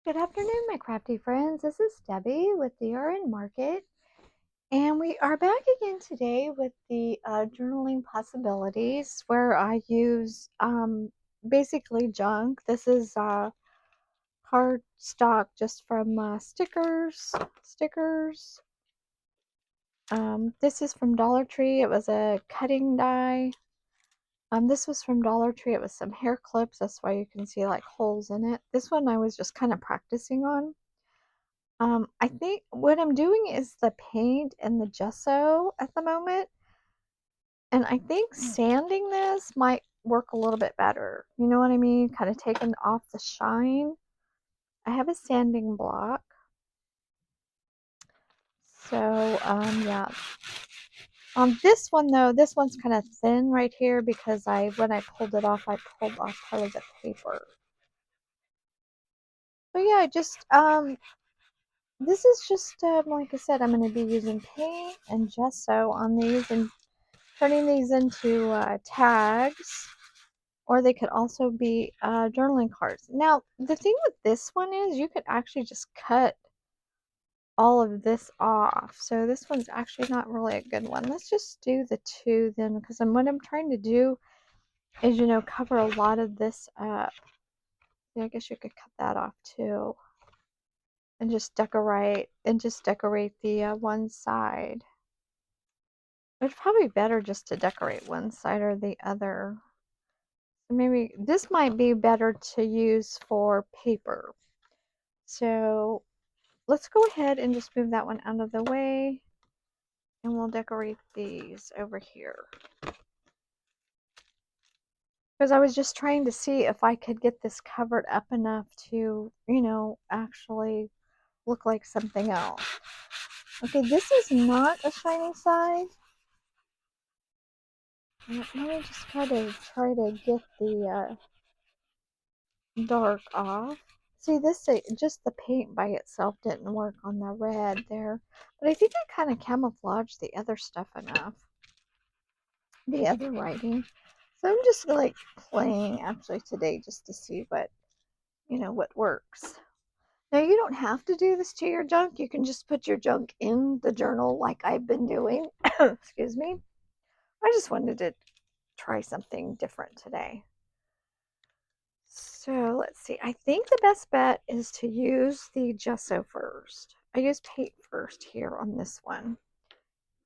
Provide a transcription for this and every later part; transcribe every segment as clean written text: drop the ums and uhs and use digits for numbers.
Good afternoon, my crafty friends. This is Debbie with the RN Market, and we are back again today with the journaling possibilities where I use basically junk. This is card stock just from stickers. This is from Dollar Tree. It was a cutting die. This was from Dollar Tree. It was some hair clips. That's why you can see like holes in it. This one I was just kind of practicing on. I think what I'm doing is the paint and the gesso at the moment, and I think sanding this might work a little bit better. You know what I mean? Kind of taking off the shine. I have a sanding block. So, yeah. On this one though, this one's kind of thin right here because when I pulled it off, I pulled off part of the paper. So yeah, this is just, like I said, I'm going to be using paint and gesso on these and turning these into tags, or they could also be journaling cards. Now, the thing with this one is you could actually just cut all of this off. So this one's actually not really a good one. Let's just do the two then, because what I'm trying to do is, cover a lot of this up. Yeah, I guess you could cut that off too. And just decorate the one side. It's probably better just to decorate one side or the other. Maybe this might be better to use for paper. So let's go ahead and just move that one out of the way, and we'll decorate these over here. Because I was just trying to see if I could get this covered up enough to, actually look like something else. Okay, this is not a shiny side. Let me just try to get the dark off. See, just the paint by itself didn't work on the red there, but I think I kind of camouflaged the other stuff enough, the other writing. So I'm just like playing actually today just to see what works. Now you don't have to do this to your junk. You can just put your junk in the journal like I've been doing. Excuse me. I just wanted to try something different today. So let's see. I think the best bet is to use the gesso first. I use paint first here on this one.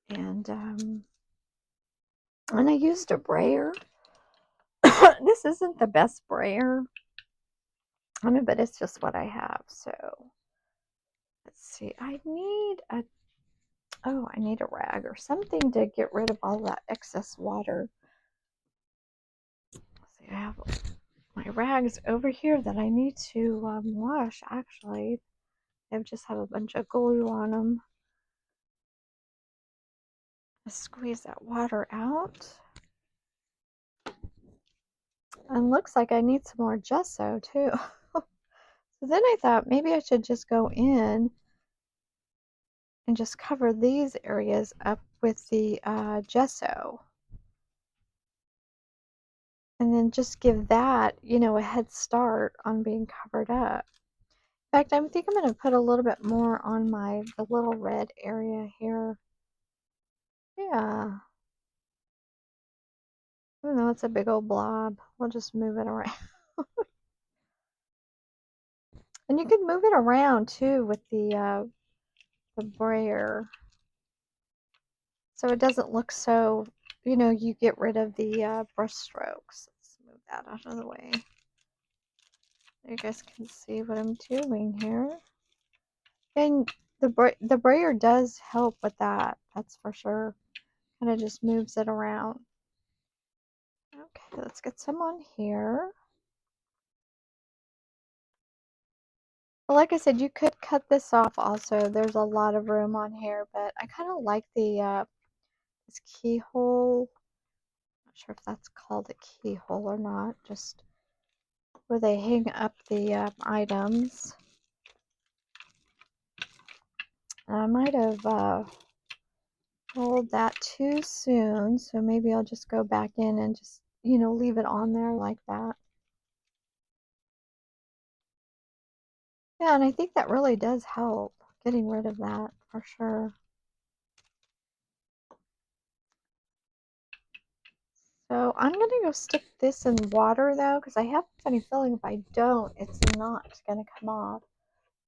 And I used a brayer. This isn't the best brayer. But it's just what I have. So let's see. I need a rag or something to get rid of all that excess water. Let's see, I have my rags over here that I need to wash actually. They just have a bunch of glue on them. Squeeze that water out. And looks like I need some more gesso too. So then I thought maybe I should just go in and just cover these areas up with the gesso. And then just give that, a head start on being covered up. In fact, I think I'm going to put a little bit more on the little red area here. Yeah. Even though it's a big old blob, we'll just move it around. And you can move it around too with the brayer. So it doesn't look so, you get rid of the brush strokes. Let's move that out of the way. You guys can see what I'm doing here. And the brayer does help with that, that's for sure. Kind of just moves it around. Okay, let's get some on here. Well, like I said, you could cut this off also. There's a lot of room on here, but I kind of like this keyhole. Not sure if that's called a keyhole or not. Just where they hang up the items. And I might have rolled that too soon, so maybe I'll just go back in and just, leave it on there like that. Yeah, and I think that really does help getting rid of that for sure. So I'm going to go stick this in water though, because I have a funny feeling if I don't, it's not going to come off.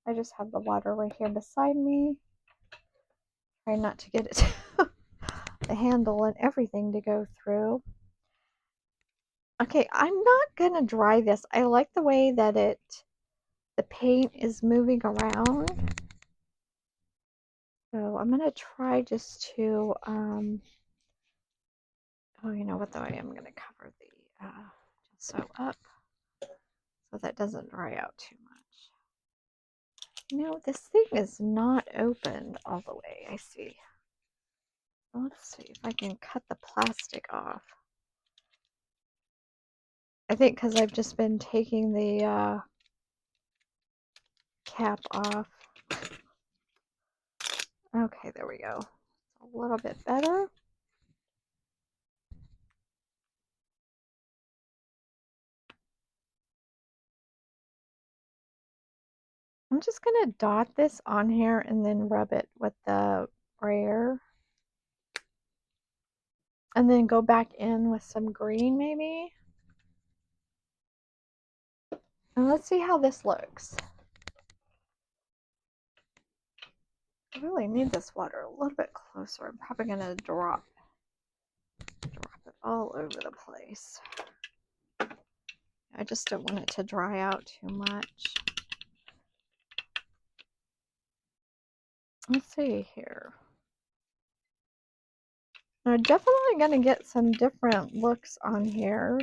I just have the water right here beside me. Try not to get it the handle and everything to go through. Okay, I'm not going to dry this. I like the way that the paint is moving around. So I'm going to try just to, oh, you know what though, I am going to cover the gesso up so that doesn't dry out too much. You know, this thing is not opened all the way, I see. Let's see if I can cut the plastic off. I think because I've just been taking the cap off. Okay, there we go. A little bit better. I'm just going to dot this on here and then rub it with the brayer. And then go back in with some green maybe. And let's see how this looks. I really need this water a little bit closer. I'm probably going to drop it all over the place. I just don't want it to dry out too much. Let's see here. I'm definitely going to get some different looks on here.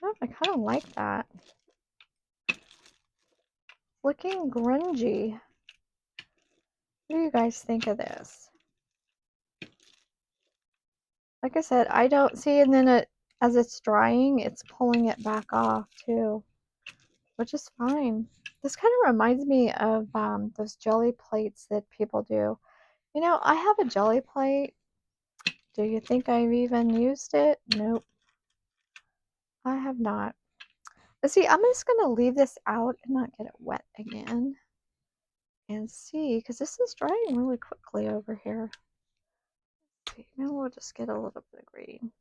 Oh, I kind of like that. Looking grungy. What do you guys think of this? Like I said, I don't see, and then as it's drying, it's pulling it back off too, which is fine. This kind of reminds me of those jelly plates that people do. You know, I have a jelly plate. Do you think I've even used it? Nope, I have not. But see, I'm just going to leave this out and not get it wet again. And see, because this is drying really quickly over here. Let's see, now we'll just get a little bit of green.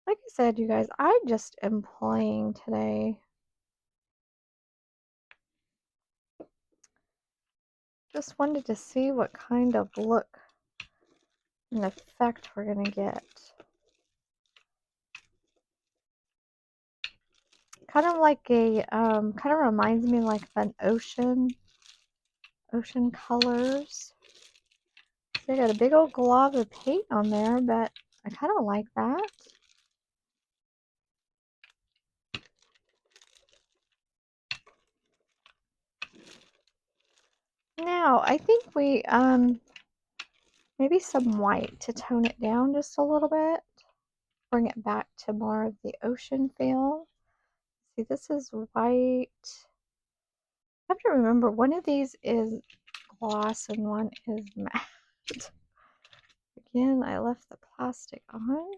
Like I said, you guys, I just am playing today. Just wanted to see what kind of look and effect we're going to get. Kind of like a, kind of reminds me like of an ocean colors. They got a big old glob of paint on there, but I kind of like that. Now, I think we, maybe some white to tone it down just a little bit. Bring it back to more of the ocean feel. See, this is white. I have to remember, one of these is gloss and one is matte. Again, I left the plastic on.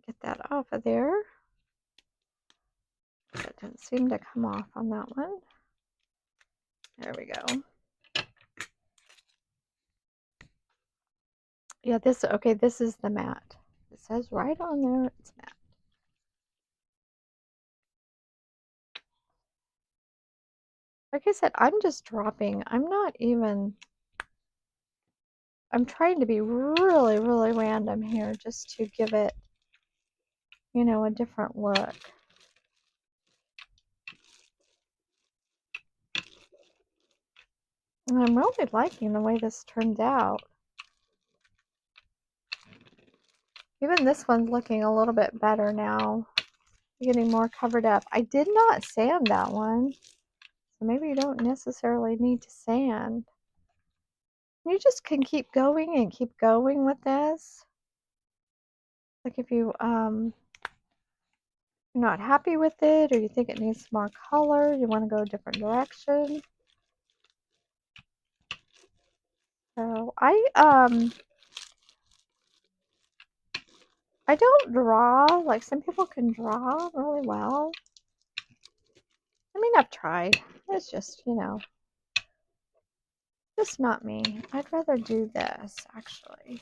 Get that off of there. That didn't seem to come off on that one. There we go. Yeah, okay, this is the matte. It says right on there, it's matte. Like I said, I'm just dropping. I'm not even, I'm trying to be really, really random here just to give it, you know, a different look. And I'm really liking the way this turned out. Even this one's looking a little bit better now. Getting more covered up. I did not sand that one. So maybe you don't necessarily need to sand. You just can keep going and keep going with this. Like if you're not happy with it, or you think it needs more color, you want to go a different direction. So I I don't draw, like some people can draw really well. I mean, I've tried. It's just, you know, just not me. I'd rather do this, actually.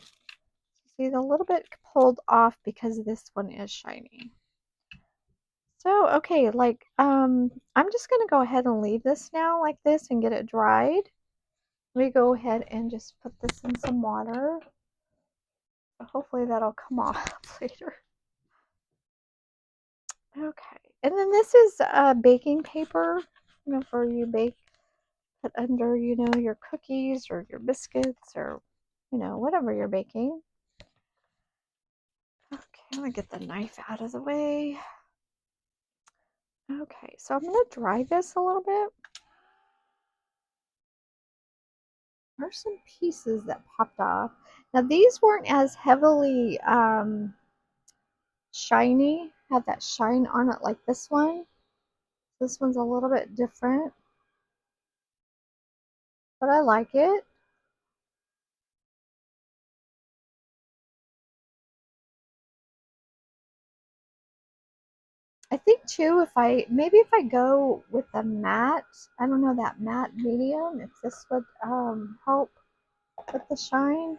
See, a little bit pulled off because this one is shiny. So, okay, like, I'm just going to go ahead and leave this now like this and get it dried. Let me go ahead and just put this in some water. Hopefully that'll come off later. Okay, and then this is baking paper, you know, for you bake it under, you know, your cookies or your biscuits or, you know, whatever you're baking. Okay, I'm gonna get the knife out of the way. Okay, so I'm gonna dry this a little bit. There's some pieces that popped off. Now these weren't as heavily shiny, have that shine on it like this one. This one's a little bit different, but I like it. I think too, maybe if I go with the matte, I don't know, that matte medium, if this would help with the shine.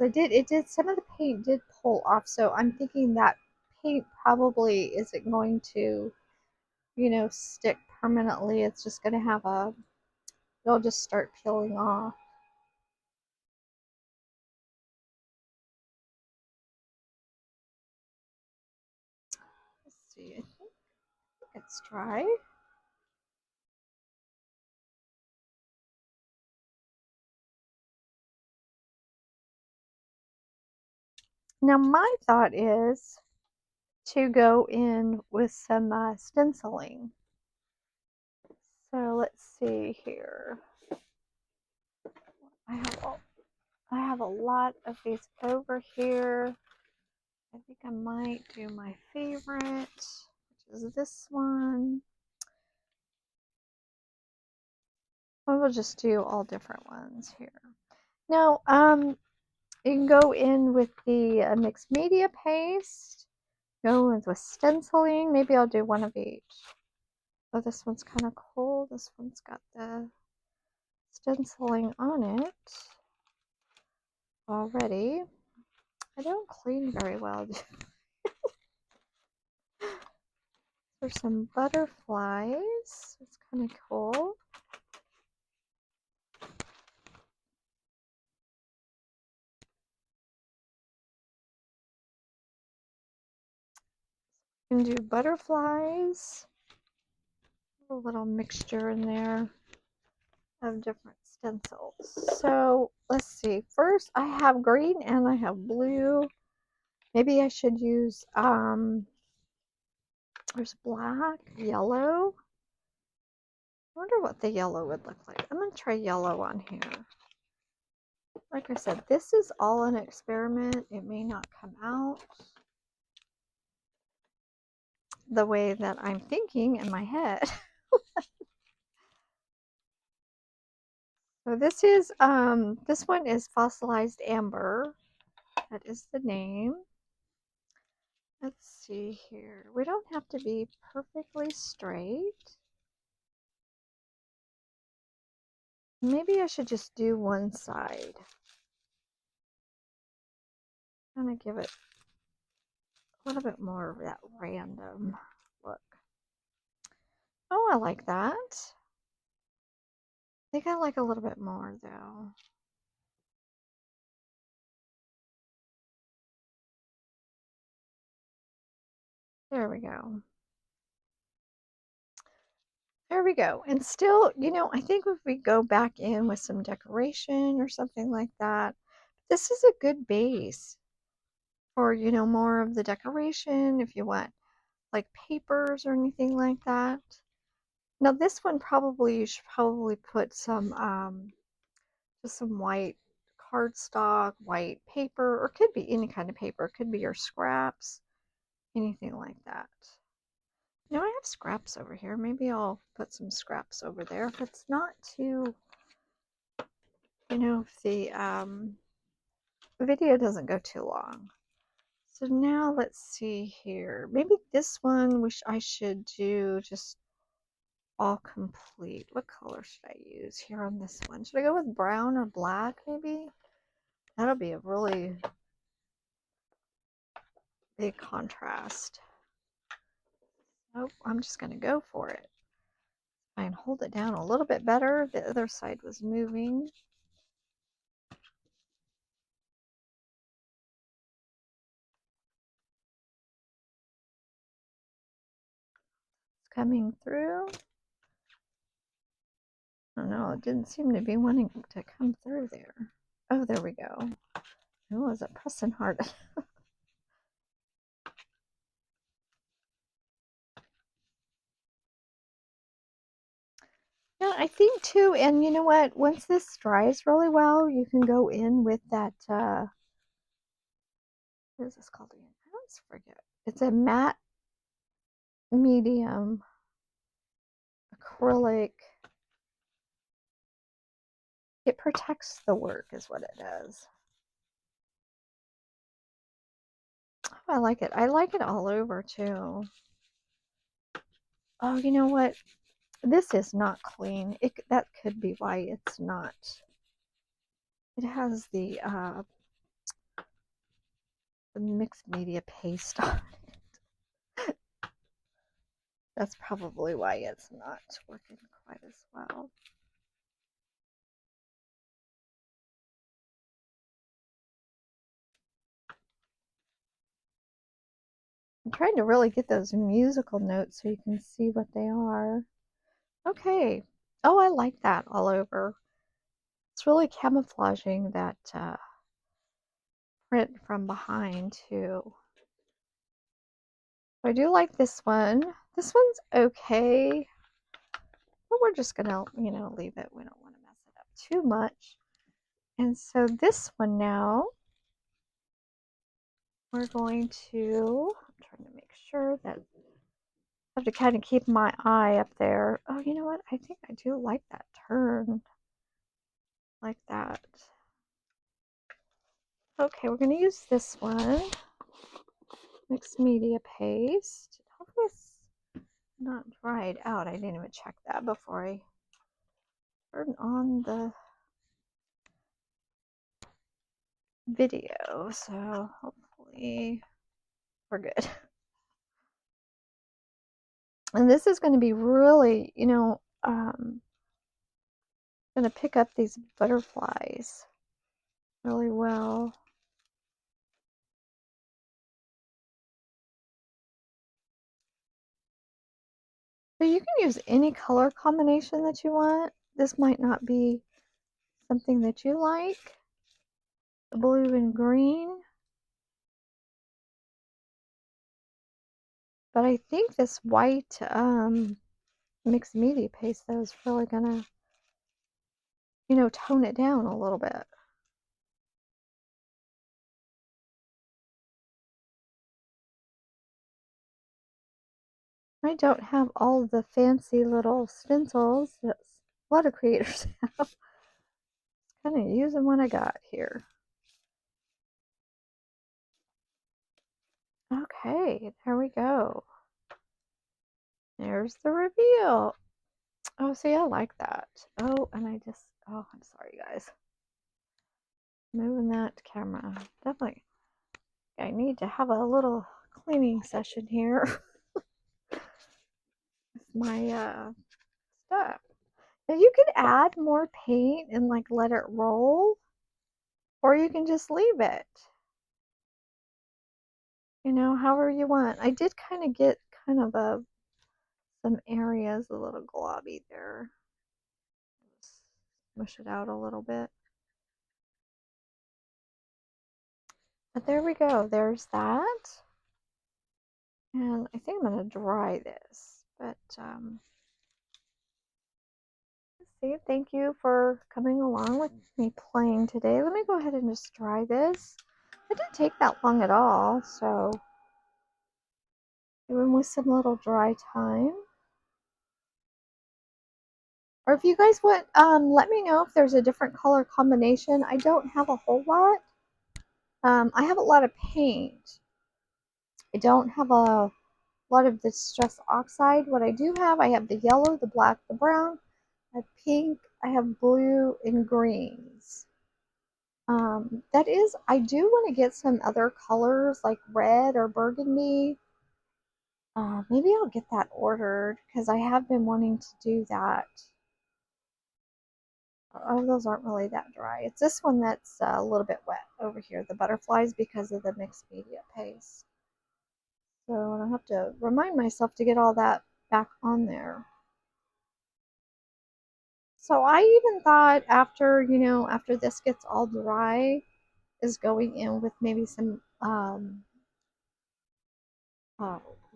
It did, some of the paint did pull off, so I'm thinking that paint probably isn't going to, you know, stick permanently. It's just going to have it'll just start peeling off. Let's see, I think it's dry. Now my thought is to go in with some stenciling. So let's see here. I have a lot of these over here. I think I might do my favorite, which is this one. We'll just do all different ones here. Now, you can go in with the mixed media paste, go in with stenciling. Maybe I'll do one of each. Oh, this one's kind of cool. This one's got the stenciling on it already. I don't clean very well. There's some butterflies. It's kind of cool. You can do butterflies. A little mixture in there of different stencils. So let's see. First, I have green and I have blue. Maybe I should use there's black, yellow. I wonder what the yellow would look like. I'm gonna try yellow on here. Like I said, this is all an experiment. It may not come out the way that I'm thinking in my head. So this one is fossilized amber. That is the name. Let's see here. We don't have to be perfectly straight. Maybe I should just do one side. Kind of give it a little bit more of that random look. Oh, I like that. I think I like a little bit more though. There we go. There we go. And still, you know, I think if we go back in with some decoration or something like that, this is a good base for, you know, more of the decoration if you want like papers or anything like that. Now this one probably, you should probably put some, just some white cardstock, white paper, or it could be any kind of paper. It could be your scraps, anything like that. Now I have scraps over here. Maybe I'll put some scraps over there if it's not too, you know, if the video doesn't go too long. So now let's see here. Maybe this one I should do just all complete. What color should I use here on this one? Should I go with brown or black maybe? That'll be a really big contrast. Oh, I'm just going to go for it. Try and hold it down a little bit better. The other side was moving. It's coming through. I don't know, it didn't seem to be wanting to come through there. Oh, there we go. Oh, is it pressing hard? Yeah, I think too, and you know what? Once this dries really well, you can go in with that, what is this called again? I always forget. It's a matte medium acrylic. It protects the work is what it does. Oh, I like it. I like it all over too. Oh, you know what? This is not clean. That could be why it's not. It has the mixed media paste on it. That's probably why it's not working quite as well. I'm trying to really get those musical notes so you can see what they are. Okay. Oh, I like that all over. It's really camouflaging that print from behind too. I do like this one. This one's okay, but we're just gonna, leave it. We don't want to mess it up too much. And so this one now, we're going to, I'm trying to make sure that I have to kind of keep my eye up there. Oh, you know what? I think I do like that turn. Like that. Okay, we're going to use this one. Mixed media paste. Hopefully it's not dried out. I didn't even check that before I turn on the video. So hopefully we're good. And this is going to be really, going to pick up these butterflies really well. So you can use any color combination that you want. This might not be something that you like. Blue and green. But I think this white mixed media paste though is really gonna, tone it down a little bit. I don't have all the fancy little stencils that a lot of creators have. Kind of using what I got here. Okay, there we go. There's the reveal. Oh, see, I like that. Oh, and I'm sorry, guys. Moving that camera. Definitely, I need to have a little cleaning session here with my stuff. Now, you could add more paint and like let it roll, or you can just leave it. However you want. I did kind of get kind of some areas a little globby there. Smush it out a little bit. But there we go. There's that. And I think I'm going to dry this. But, let's see. Thank you for coming along with me playing today. Let me go ahead and just dry this. It didn't take that long at all. So, even with some little dry time. Or if you guys would, let me know if there's a different color combination. I don't have a whole lot. I have a lot of paint. I don't have a lot of the Distress Oxide. What I do have, I have the yellow, the black, the brown, I have pink, I have blue, and greens. That is, I do want to get some other colors like red or burgundy. Maybe I'll get that ordered because I have been wanting to do that. Oh, those aren't really that dry. It's this one that's a little bit wet over here, the butterflies, because of the mixed media paste. So I'll have to remind myself to get all that back on there. So I even thought after, after this gets all dry, is going in with maybe some uh,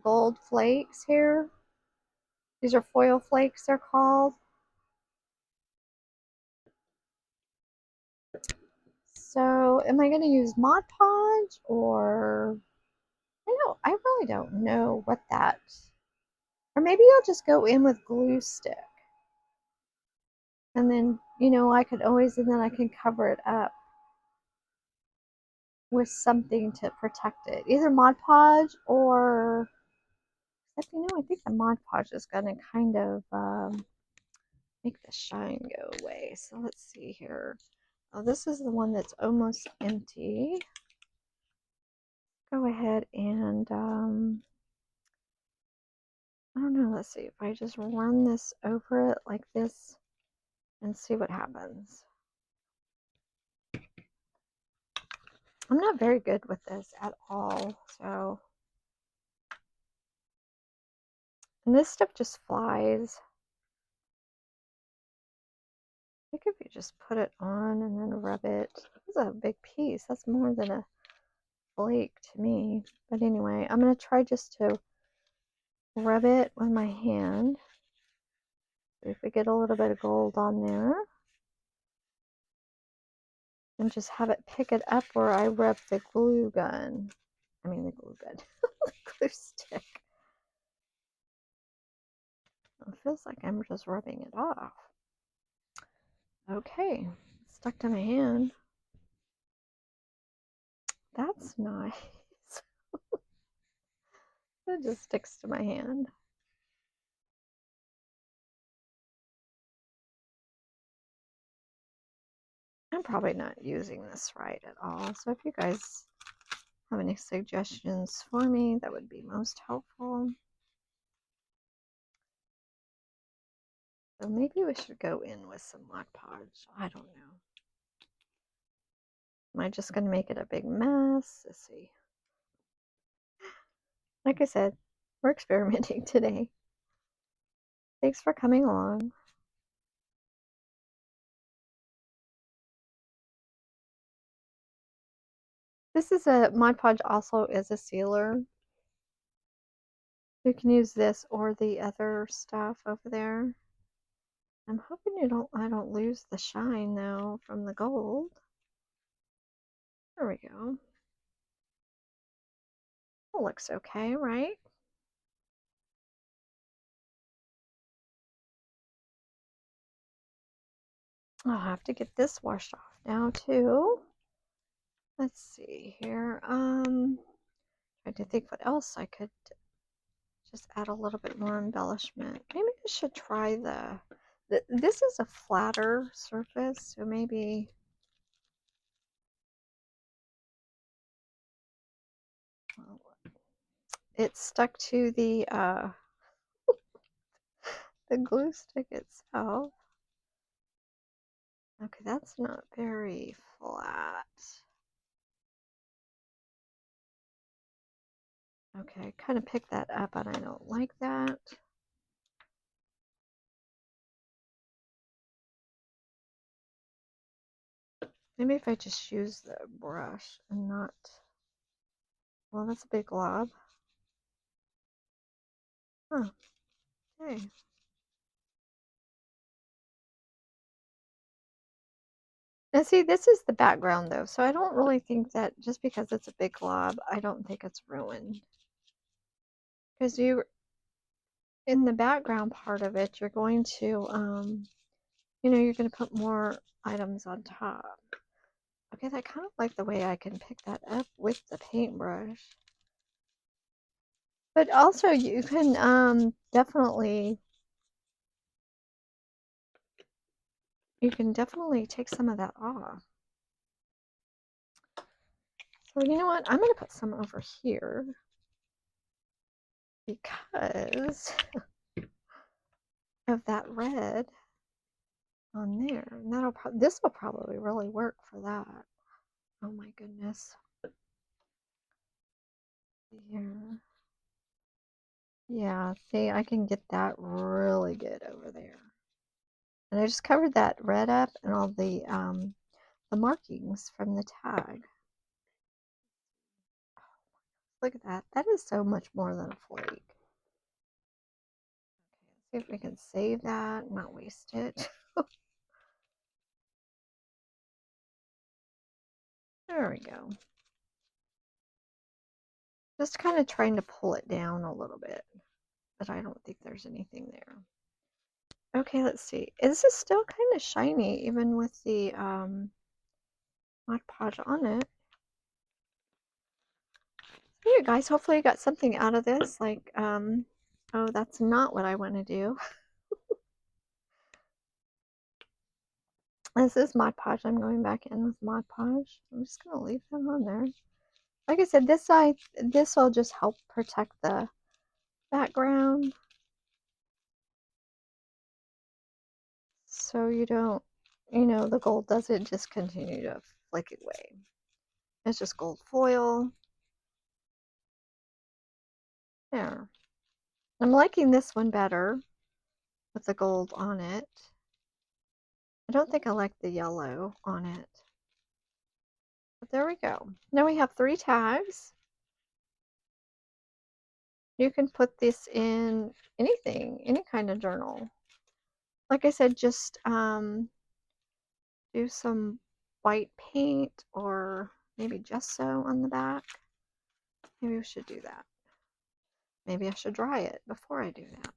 gold flakes here. These are foil flakes, they're called. So am I going to use Mod Podge or I really don't know what that, or maybe I'll just go in with glue stick. And then, I could always, and then I can cover it up with something to protect it. Either Mod Podge or, except, I think the Mod Podge is going to kind of make the shine go away. So let's see here. Oh, this is the one that's almost empty. Go ahead and, I don't know, let's see if I just run this over it like this and see what happens. I'm not very good with this at all, so. And this stuff just flies. I think if you just put it on and then rub it, it's a big piece. That's more than a flake to me. But anyway, I'm going to try just to rub it with my hand. See if we get a little bit of gold on there. And just have it pick it up where I rub the glue gun. I mean the glue gun. The glue stick. It feels like I'm just rubbing it off. Okay, it's stuck to my hand. That's nice. It just sticks to my hand. I'm probably not using this right at all. So if you guys have any suggestions for me, that would be most helpful. So maybe we should go in with some Mod Podge. I don't know. Am I just going to make it a big mess? Let's see. Like I said, we're experimenting today. Thanks for coming along. This is a Mod Podge also is a sealer. You can use this or the other stuff over there. I'm hoping I don't lose the shine though from the gold. There we go. It looks okay, right? I'll have to get this washed off now too. Let's see here. Trying to think what else I could just add a little bit more embellishment. Maybe I should try this is a flatter surface, so maybe it's stuck to the the glue stick itself. Okay, that's not very flat. Okay, I kind of picked that up and I don't like that. Maybe if I just use the brush and not, well, that's a big glob. Huh, okay. And see, this is the background though, so I don't really think that just because it's a big glob, I don't think it's ruined. Because in the background part of it, you're going to, you're going to put more items on top. Okay, I kind of like the way I can pick that up with the paintbrush. But also you can definitely take some of that off. So you know what? I'm gonna put some over here because of that red on there. And this will probably really work for that. Oh my goodness. Here. Yeah, see, I can get that really good over there. And I just covered that red up and all the markings from the tag. Look at that. That is so much more than a flake. Okay, let's see if we can save that and not waste it. There we go. Just kind of trying to pull it down a little bit, but I don't think there's anything there. Okay, let's see. This is still kind of shiny, even with the mod-podge on it. So you guys, hopefully you got something out of this. Like, oh, that's not what I want to do. This is mod-podge. I'm going back in with mod-podge. I'm just gonna leave them on there. Like I said, this will just help protect the background, so you don't, the gold doesn't just continue to flake away. It's just gold foil. There. I'm liking this one better with the gold on it. I don't think I like the yellow on it. But there we go. Now we have 3 tags. You can put this in anything, any kind of journal. Like I said, just do some white paint or maybe gesso on the back. Maybe we should do that. Maybe I should dry it before I do that.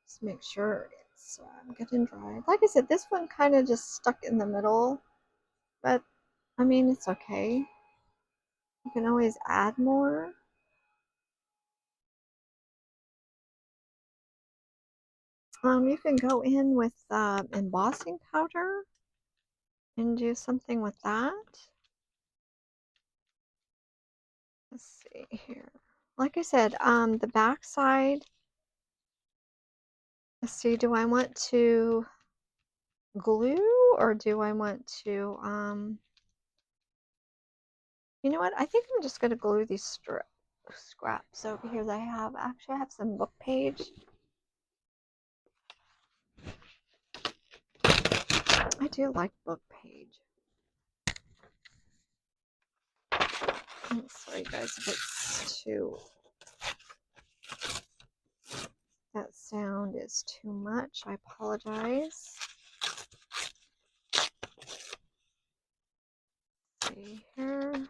Just make sure it's good and dry. Like I said, this one kind of just stuck in the middle, but I mean, it's okay. You can always add more. You can go in with embossing powder and do something with that. Let's see here. Like I said, the back side, let's see, do I want to glue or do I want to, you know what? I think I'm just going to glue these scraps over here that I have. Actually, I have some book page. I do like book page. I'm sorry guys if it's too, that sound is too much. I apologize. Let's see here.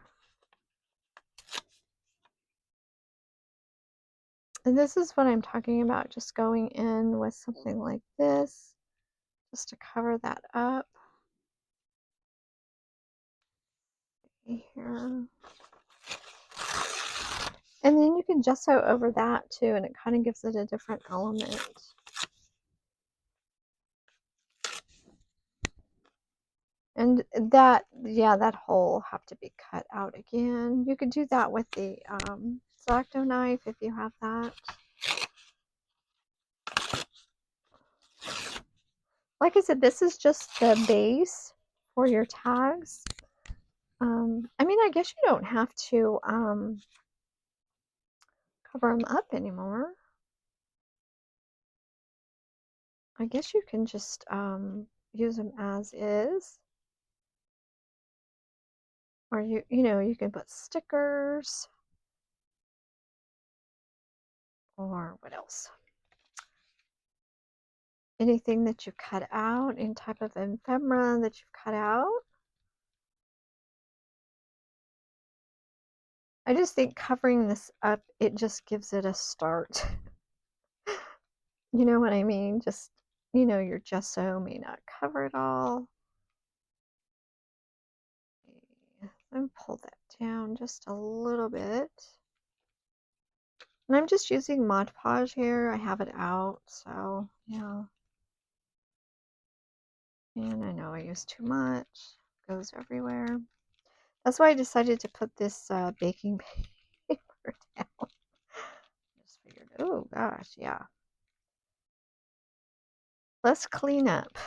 And this is what I'm talking about, just going in with something like this, just to cover that up. Here. And then you can gesso over that too, and it kind of gives it a different element. And that, yeah, that hole have to be cut out again. You could do that with the X-Acto knife if you have that. Like I said, this is just the base for your tags. I mean, I guess you don't have to cover them up anymore. I guess you can just use them as is. Or you can put stickers. Or what else? Anything that you cut out, any type of ephemera that you've cut out. I just think covering this up, it just gives it a start. You know what I mean? Just, your gesso may not cover it all. Let me pull that down just a little bit. And I'm just using Mod Podge here. I have it out, so yeah. And I know I use too much. It goes everywhere. That's why I decided to put this baking paper down. Just figured, oh gosh, yeah. Let's clean up.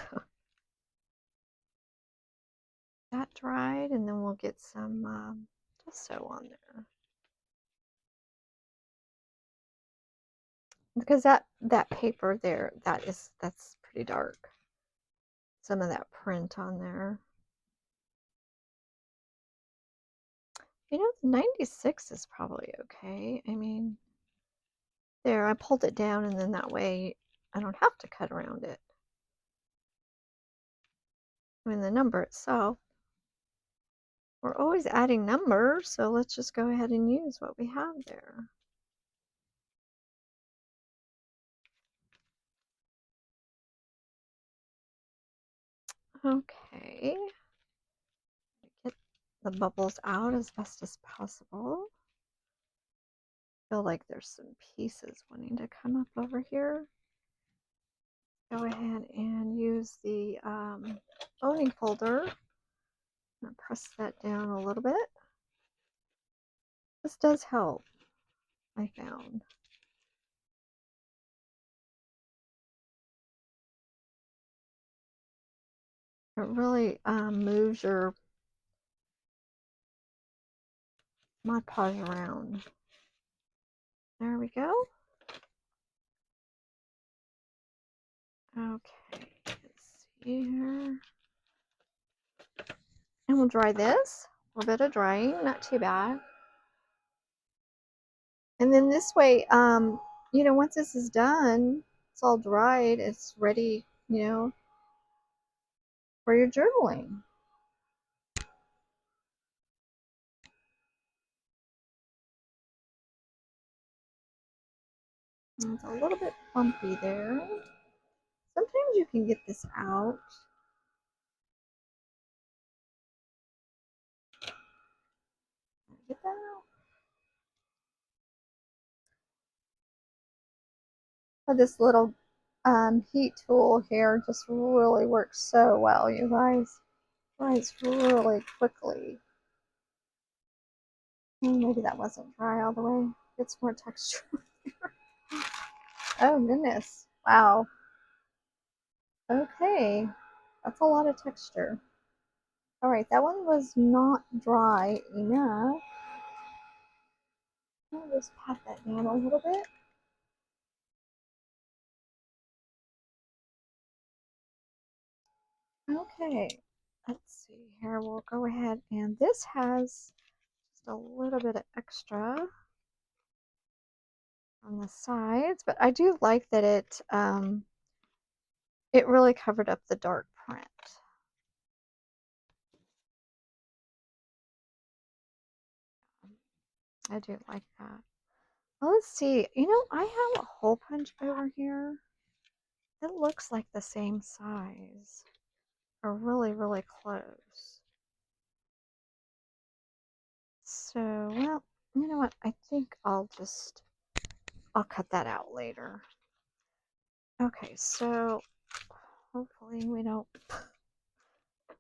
That dried, and then we'll get some gesso on there. Because that paper there, that's pretty dark. Some of that print on there. You know, the 96 is probably okay. I mean, there, I pulled it down, and then that way I don't have to cut around it. I mean, the number itself. We're always adding numbers, so let's just go ahead and use what we have there. Okay. Get the bubbles out as best as possible. Feel like there's some pieces wanting to come up over here. Go ahead and use the boning folder and press that down a little bit. This does help, I found. It really moves your Mod Podge around. There we go. Okay, let's see here. And we'll dry this. A little bit of drying, not too bad. And then this way, you know, once this is done, it's all dried, it's ready, you know, for your journaling. And it's a little bit bumpy there. Sometimes you can get this out. Get that out. But this little heat tool here just really works so well, you guys. Dries really quickly. Maybe that wasn't dry all the way. It's more texture. Oh goodness. Wow. Okay. That's a lot of texture. Alright, that one was not dry enough. I'll just pat that down a little bit. Okay, let's see here. We'll go ahead, and this has just a little bit of extra on the sides, but I do like that it really covered up the dark print. I do like that. Well, let's see. You know, I have a hole punch over here. It looks like the same size, or really, really close. So, well, you know what? I think I'll cut that out later. Okay, so hopefully we don't,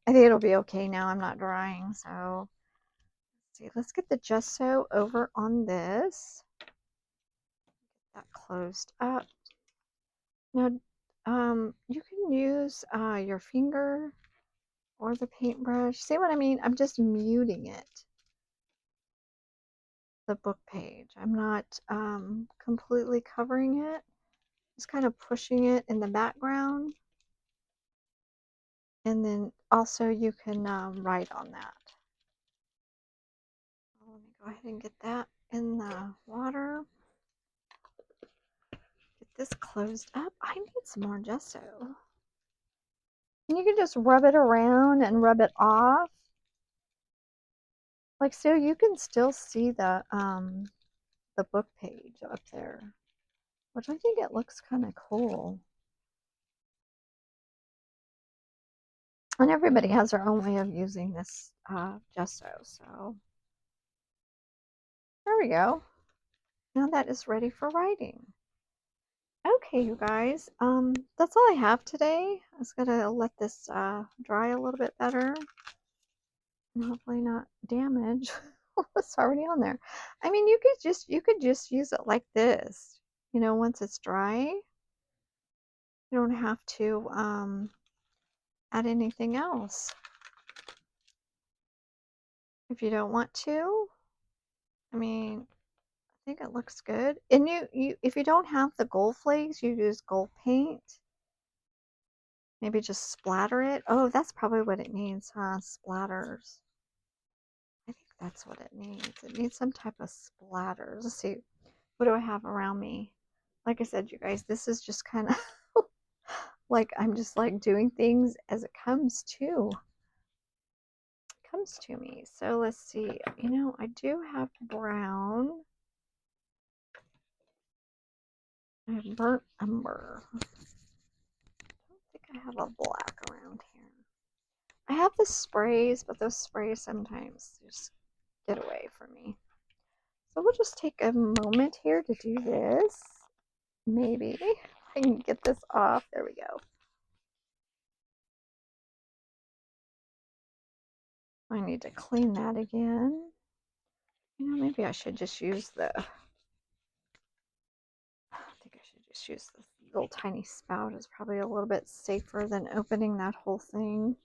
I think it'll be okay now. I'm not drying, so let's see. Let's get the gesso over on this. Get that closed up. Now, you can use your finger or the paintbrush. See what I mean? I'm just muting it, the book page. I'm not completely covering it. Just kind of pushing it in the background. And then also you can write on that. Let me go ahead and get that in the water. Get this closed up. I need some more gesso. And you can just rub it around and rub it off. Like, so you can still see the book page up there, which I think it looks kind of cool. And everybody has their own way of using this gesso. So there we go. Now that is ready for writing. Okay, you guys, that's all I have today. I was gonna let this dry a little bit better and hopefully not damage what's already on there. I mean, you could just use it like this, you know, once it's dry. You don't have to add anything else if you don't want to. I mean, I think it looks good. And you if you don't have the gold flakes, you use gold paint. Maybe just splatter it. Oh, that's probably what it needs, huh? Splatters. I think that's what it needs. It needs some type of splatters. Let's see. What do I have around me? Like I said, you guys, this is just kind of like I'm just like doing things as it comes to me. So let's see. You know, I do have brown. I have burnt umber. I don't think I have a black around here. I have the sprays, but those sprays sometimes just get away from me. So we'll just take a moment here to do this. Maybe I can get this off. There we go. I need to clean that again. You know, maybe I should just use I think I should just use this little tiny spout. It's probably a little bit safer than opening that whole thing.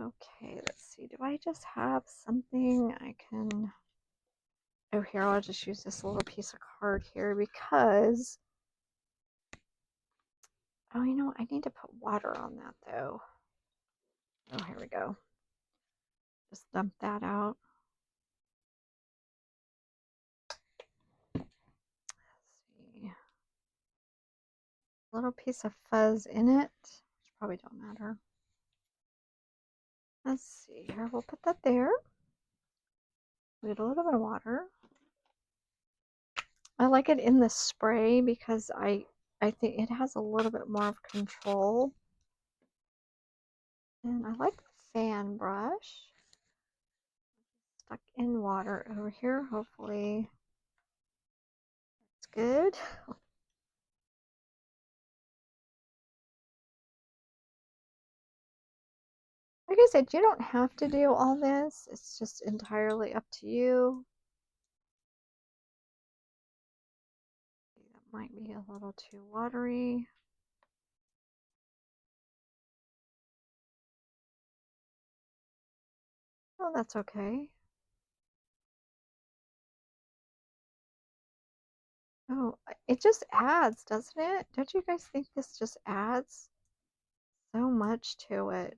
Okay, let's see. Do I just have something I can... Oh, here, I'll just use this little piece of card here because... Oh, you know, I need to put water on that, though. Oh, here we go. Just dump that out. Let's see. Little piece of fuzz in it, which probably don't matter. Let's see here. We'll put that there. Need a little bit of water. I like it in the spray because I think it has a little bit more of control. And I like the fan brush. Stuck in water over here. Hopefully it's good. Like I said, you don't have to do all this. It's just entirely up to you. That might be a little too watery. Oh, that's okay. Oh, it just adds, doesn't it? Don't you guys think this just adds so much to it?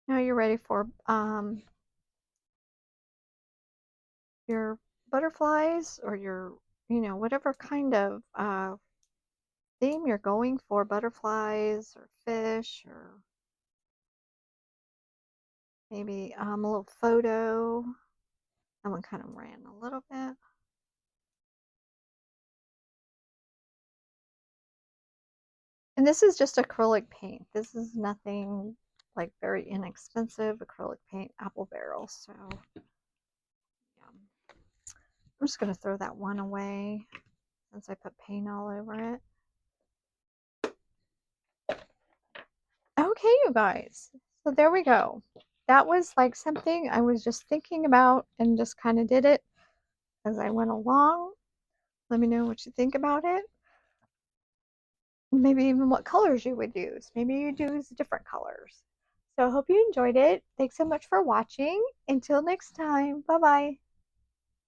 Now you're ready for your butterflies or your, you know, whatever kind of theme you're going for, butterflies or fish or maybe a little photo. That one kind of ran a little bit. And this is just acrylic paint. This is nothing like very inexpensive acrylic paint, apple barrel. So yeah, I'm just going to throw that one away since I put paint all over it. Okay, you guys. So there we go. That was like something I was just thinking about and just kind of did it as I went along. Let me know what you think about it. Maybe even what colors you would use. Maybe you'd use different colors. So I hope you enjoyed it. Thanks so much for watching. Until next time. Bye-bye.